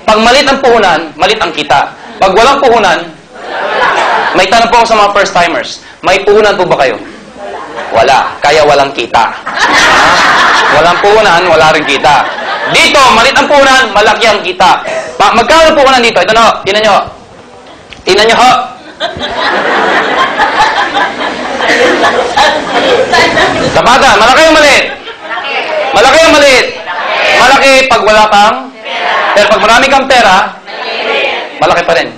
Pag malit ang puhunan, malit ang kita. Pag walang puhunan, may tanong po ako sa mga first-timers. May puhunan po ba kayo? Wala. Kaya walang kita. Walang puhunan, wala rin kita. Dito, malit ang puhunan, malaki ang kita. Magkano puhunan dito? Ito na, tinan nyo. Tinan nyo, ho. Sabada, malaki o maliit? Malaki o maliit? Malaki pag wala kang pero pag marami kang pera, malaki pa rin.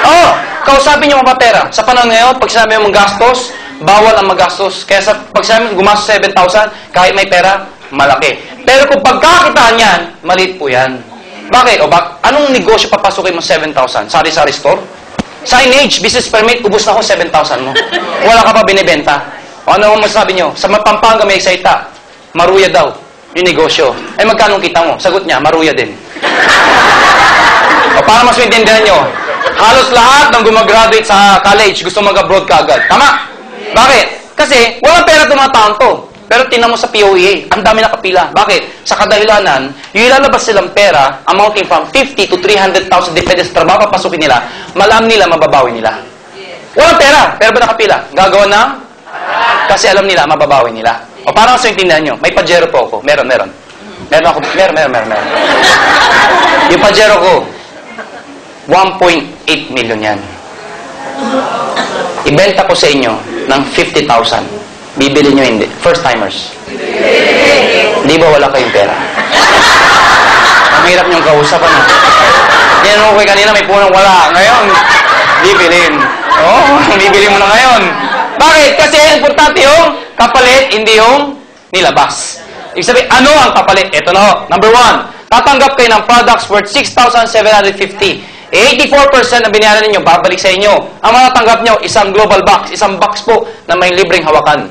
Oo, kausapin nyo mga pera. Sa panahon ngayon, pag sinabi mo magastos, bawal ang magastos. Kaya pag sinabi mo gumastos 7,000, kahit may pera, malaki. Pero kung pagkakitaan yan, maliit po yan. Bakit? Anong negosyo papasukin mo 7,000? Sari-sari store? Signage, business permit, ubus na ako 7,000 mo. Wala ka pa binibenta. O ano mo masasabi nyo? Sa Pampanga may excited. Maruya daw. Yung negosyo. Ay magkano kita mo? Sagot niya, maruya din. O para mas maintindihan nyo, halos lahat ng gumagraduate sa college gusto mag-abroad ka agad. Tama? Bakit? Kasi walang pera tumataon to. Pero tinan mo sa POEA, ang dami nakapila. Bakit? Sa kadahilanan, yung ilalabas silang pera, amounting from 50 to 300,000 depende sa trabaho papasukin nila, malam nila, mababawi nila. Walang pera, pero ba nakapila? Gagawa na? Kasi alam nila, mababawi nila. O parang sa intindihan nyo, may Pajero po ako. Meron. Meron ako. Yung Pajero ko, 1.8 million yan. Ibenta ko sa inyo ng 50,000. Bibili nyo hindi. First timers. Di ba wala kayong pera? Ang hirap nyong kausapan. Yan ako kayo kanina, may punong wala. Ngayon, bibilin. Bibili mo na ngayon. Bakit? Kasi importante yung kapalit, hindi yung nilabas. Ibig sabihin, ano ang kapalit? Ito na ho. Number 1, tatanggap kayo ng products worth 6,750. 84% na binayaran ninyo, babalik sa inyo. Ang matatanggap nyo, isang global box. Isang box po na may libreng hawakan.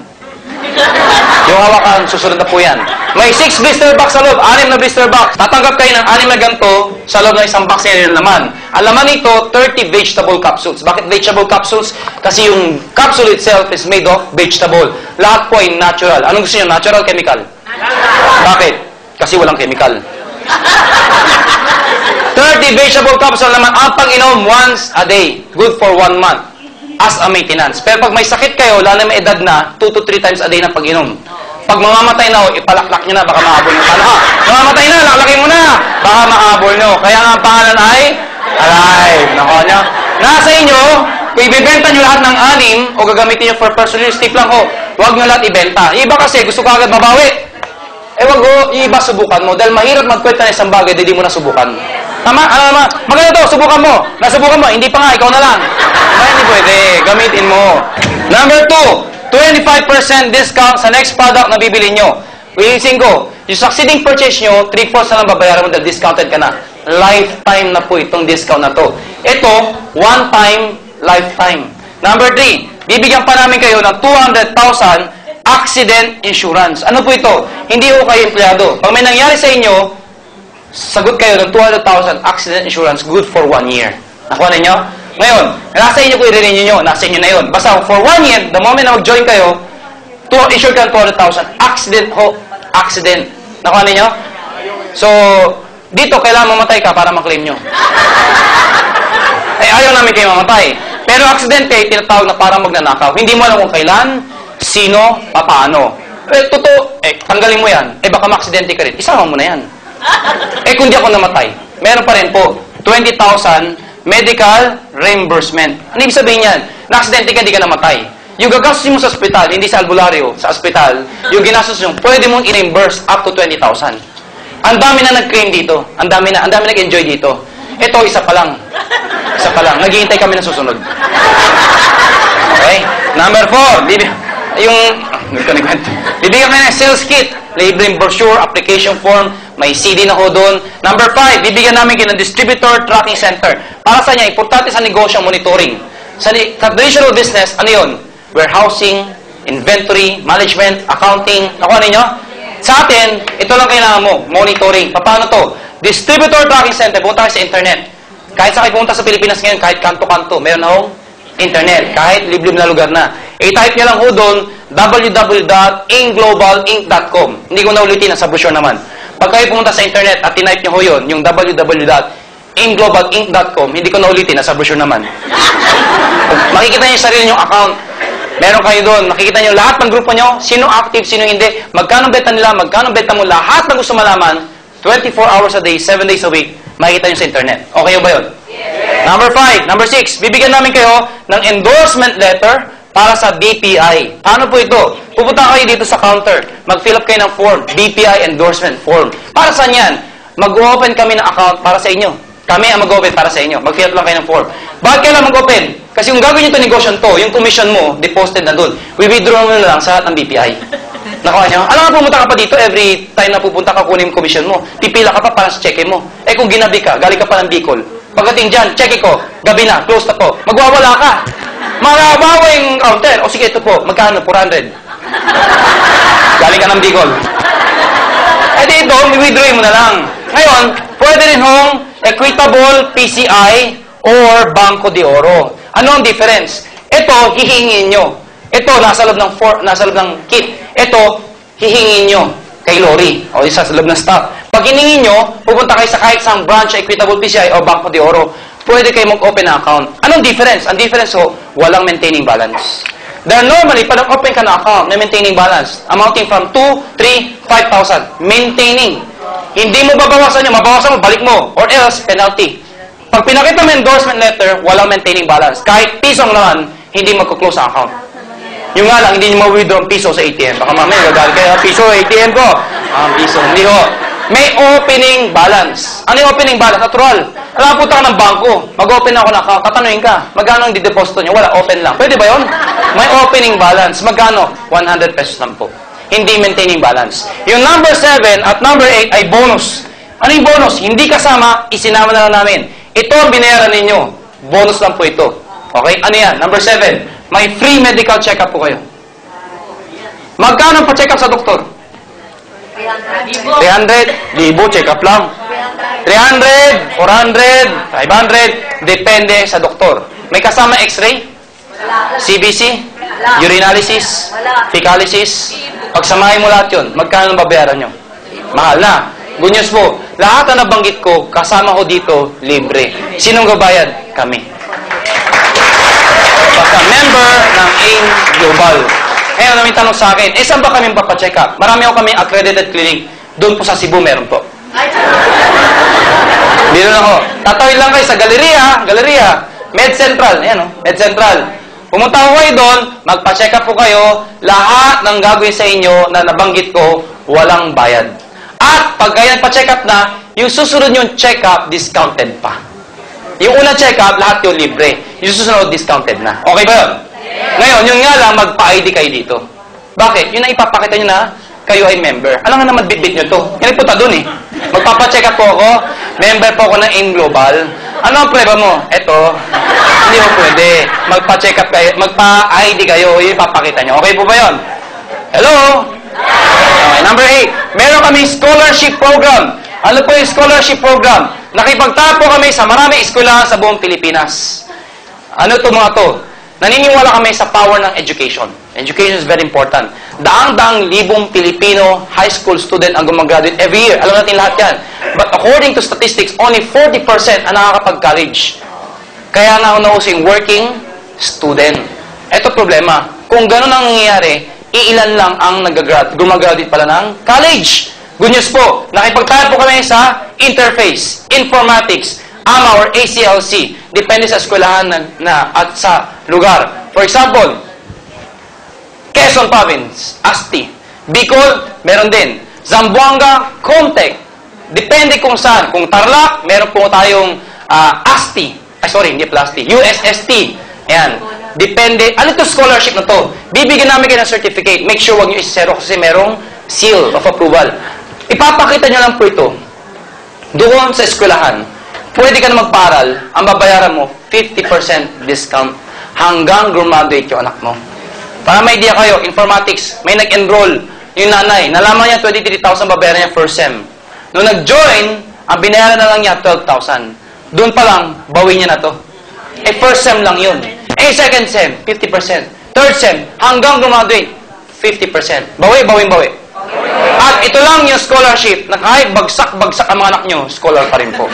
Yung hawakan, susunod na po yan. May 6 blister box sa loob, 6 na blister box. Tatanggap kayo ng 6 na ganito sa loob ng isang box na laman. Ang laman nito, 30 vegetable capsules. Bakit vegetable capsules? Kasi yung capsule itself is made of vegetable. Lahat po ay natural. Anong gusto nyo? Natural, chemical? Bakit? Kasi walang chemical. 30 vegetable capsules naman ang pag-inom once a day. Good for 1 month. As a maintenance. Pero pag may sakit kayo, lalo na may edad na, 2 to 3 times a day na pag-inom. Pag mamamatay na, ipalaklak nyo na, baka mahabol nyo. Mamamatay na, laklakin mo na, baka mahabol nyo. Kaya nga ang pangalan ay alive. Nako nyo. Nasa inyo, kung ibibenta nyo lahat ng 6 o gagamitin nyo for personal use, tip lang ko, huwag nyo lahat ibenta. Iba kasi, gusto ko agad mabawi. Wag mo, iba subukan mo. Dahil mahirap magkwenta ng isang bagay, hindi mo nasubukan. Tama? Ano naman? Maganda to, subukan mo. Nasubukan mo, hindi pa nga, ikaw na lang. Ay, hindi pwede. Gamitin mo. Number 2, 25% discount sa next product na bibili nyo. Ulisin ko, yung succeeding purchase nyo, 3/4 na lang babayaran mo dahil discounted ka na. Lifetime na po itong discount na to. Ito, one time, lifetime. Number 3, bibigyan pa namin kayo ng 200,000 accident insurance. Ano po ito? Hindi ko kayo empleyado. Pag may nangyari sa inyo, sagot kayo ng 200,000 accident insurance good for 1 year. Nakuha ninyo? Ngayon, nasa inyo ko i-renew nyo. Nasa inyo na yun. Basta for 1 year, the moment na mag-join kayo, insure ka ng 200,000. Accident. Nakuha ninyo? So, dito, kailangan mamatay ka para maklaim nyo. Ayaw namin kayo mamatay. Pero aksidente, tinatawag na parang magnanakaw. Hindi mo alam kung kailan, sino, paano. Totoo, tanggalin mo yan. Baka ma-aksidente ka rin. Isama mo na yan. Kung di ako namatay, meron pa rin po 20,000 medical reimbursement. Ano ibig sabihin yan? Na-aksidente ka, di ka namatay. Yung gagastos mo sa ospital, hindi sa albularyo, sa ospital, yung ginastos mo, pwede mong i-reimburse up to 20,000. Ang dami na nag-claim dito. Ang dami nag-enjoy dito. Ito, isa pa lang. Naghihintay kami ng susunod. Okay? Number 4, bibigyan kami ng sales kit, labeling brochure, application form, may CD na ho doon. Number 5, bibigyan namin kayo ng distributor tracking center. Para sa niya, importante sa negosyo monitoring. Sa traditional business, ano yun? Warehousing, inventory, management, accounting. Nakuha ninyo? Sa atin, ito lang kailangan mo, monitoring. Paano to? Distributor tracking center, punta kayo sa internet. Kahit sa kayo pumunta sa Pilipinas ngayon, kahit kanto-kanto, meron na hong internet, kahit liblib na lugar na. I-type nyo lang ho doon, www.inglobalinc.com. Hindi ko na ulitin, nasa brochure naman. Pag kayo pumunta sa internet at tinype nyo ho yun, yung www. inglobalinc.com, hindi ko naulitin, nasa brochure naman. Makikita niyo yung sarili niyong account. Meron kayo doon, makikita niyo lahat ng grupo niyo, sino active, sino hindi, magkano benta nila, magkano benta mo, lahat ng gusto malaman, 24 hours a day, 7 days a week, makikita niyo sa internet. Okay ba yun? Yes. Number 6, bibigyan namin kayo ng endorsement letter para sa BPI. Paano po ito? Pupunta kayo dito sa counter, mag-fill up kayo ng form, BPI endorsement form. Para saan yan? Mag-open kami ng account para sa inyo. Kami ang mag-open para sa inyo. Mag-fill up lang kayo ng form. Bakit kailan mag-open? Kasi yung gagawin nyo ito negosyo to, yung commission mo, deposited na doon. We-withdraw mo na lang sa lahat ng BPI. Nakuha niyo? Alam nga, pumunta ka pa dito, every time na pupunta ka, kunin yung commission mo. Pipila ka pa para sa cheque mo. Eh kung ginabi ka, galing ka pa ng Bicol. Pagdating dyan, cheque ko, gabi na, close na po. Magwawala ka. Marabawa yung counter. O sige, ito po, magkano? 400. Galing ka ng Bicol. Eh dito, i-withdraw mo na lang. Ngayon, pwede rin hong equitable PCI or Banco de Oro. Ano ang difference? Ito, hihingin nyo. Ito, nasa loob ng kit. Ito, hihingin nyo kay Lori. O isa sa loob ng stock. Pag hiningin nyo, pupunta kayo sa kahit isang branch, equitable PCI o Banco de Oro. Pwede kayo mag-open na account. Anong difference? Ang difference ho, walang maintaining balance. Dahil normally, pag nag-open ka na account, may maintaining balance, amounting from 2, 3, 5,000. Maintaining. Hindi mo babawasan yun, mabawasan mo, balik mo. Or else, penalty. Pag pinakita mo endorsement letter, walang maintaining balance. Kahit pisong naman, hindi magkuklose ang account. Yung nga lang, hindi nyo ma-withdraw ang piso sa ATM. Baka mamaya, gagalit kayo, piso, ATM ko. Piso, hindi ho. May opening balance. Ano yung opening balance? Natural. Alam, punta ka ng bangko. Mag-open ako na account. Tatanungin ka, magkano ang dideposito nyo? Wala, open lang. Pwede ba yun? May opening balance. Magkano? 100 pesos lang po. Hindi maintaining balance. Yung number 7 at number 8 ay bonus. Ano yung bonus? Hindi kasama, isinama na lang namin. Ito ang binayaran ninyo. Bonus lang po ito. Okay? Ano yan? Number 7. May free medical check-up po kayo. Magkano pa check-up sa doktor? 300. Libo, check-up lang. 300, 400, 500. Depende sa doktor. May kasama x-ray? CBC? Urinalysis? Fecalysis? Pagsamahin mo lahat yun, magkano babayaran nyo? Mahal na. Good news po, lahat na nabanggit ko, kasama ko dito, libre. Sinong gabayad? Kami. Pagka-member ng AIM Global. Ngayon, may tanong sa akin, saan ba kami papacheck up? Marami ako kami accredited clinic. Doon po sa Cebu, meron po. Dito lang ako. Tatawid lang kayo sa Galleria, Med Central. Ayan o, Med Central. Pumunta ko kayo doon, magpa-check up po kayo. Lahat ng gagawin sa inyo na nabanggit ko, walang bayad. At pag kayo nagpa-check up na, yung susunod yung check up, discounted pa. Yung unang check up, lahat yung libre. Yung susunod, discounted na. Okay ba yun? Ngayon, yung nga lang, magpa-ID kayo dito. Bakit? Yun ang ipapakita nyo na kayo ay member. Alam nga naman, bit-bit nyo to. Yan punta dun eh. Magpapacheck up po ako. Member po ako ng AIM Global. Ano ang prueba mo? Eto. Hindi mo pwede. Magpa-check up kayo. Magpa-ID kayo. Yung ipapakita nyo. Okay po ba yun? Hello? Okay, number 8. Meron kami scholarship program. Ano po yung scholarship program? Nakipagtapo kami sa maraming eskwelahan sa buong Pilipinas. Ano ito mga to? Naniniwala kami sa power ng education. Education is very important. Daang-daang libong Pilipino high school student ang gumagraduate every year. Alam natin lahat yan. But according to statistics, only 40% ang nakakapag-college. Kaya nga nausing working student. Ito problema. Kung gano'n ang nangyayari, iilan lang ang gumagraduate pala ng college. Good news po, nakipagtayo po kami sa interface, informatics, AMA or ACLC. Depende sa eskwelahan at sa lugar. For example, Quezon Province, ASTI. Bicol, meron din. Zamboanga, Comtech. Depende kung saan. Kung Tarlac, meron po tayong ASTI. Hindi pala ASTI. USST. Ayan. Depende. Ano ito scholarship na to? Bibigyan namin kayo ng certificate. Make sure wag nyo isero kasi merong seal of approval. Ipapakita nyo lang po ito. Doon sa eskwelahan, pwede ka na magparal, ang babayaran mo, 50% discount hanggang graduate yung anak mo. Para may idea kayo, informatics, may nag-enroll yung nanay. Nalaman niya 23,000 babayaran niya first sem. Nung nag-join, ang binayaran na lang niya 12,000. Doon pa lang, bawi niya na to. First sem lang yun. Second sem, 50%. Third sem, hanggang graduate, 50%. Bawi. At ito lang yung scholarship na kahit bagsak ang mga anak nyo, scholar pa rin po.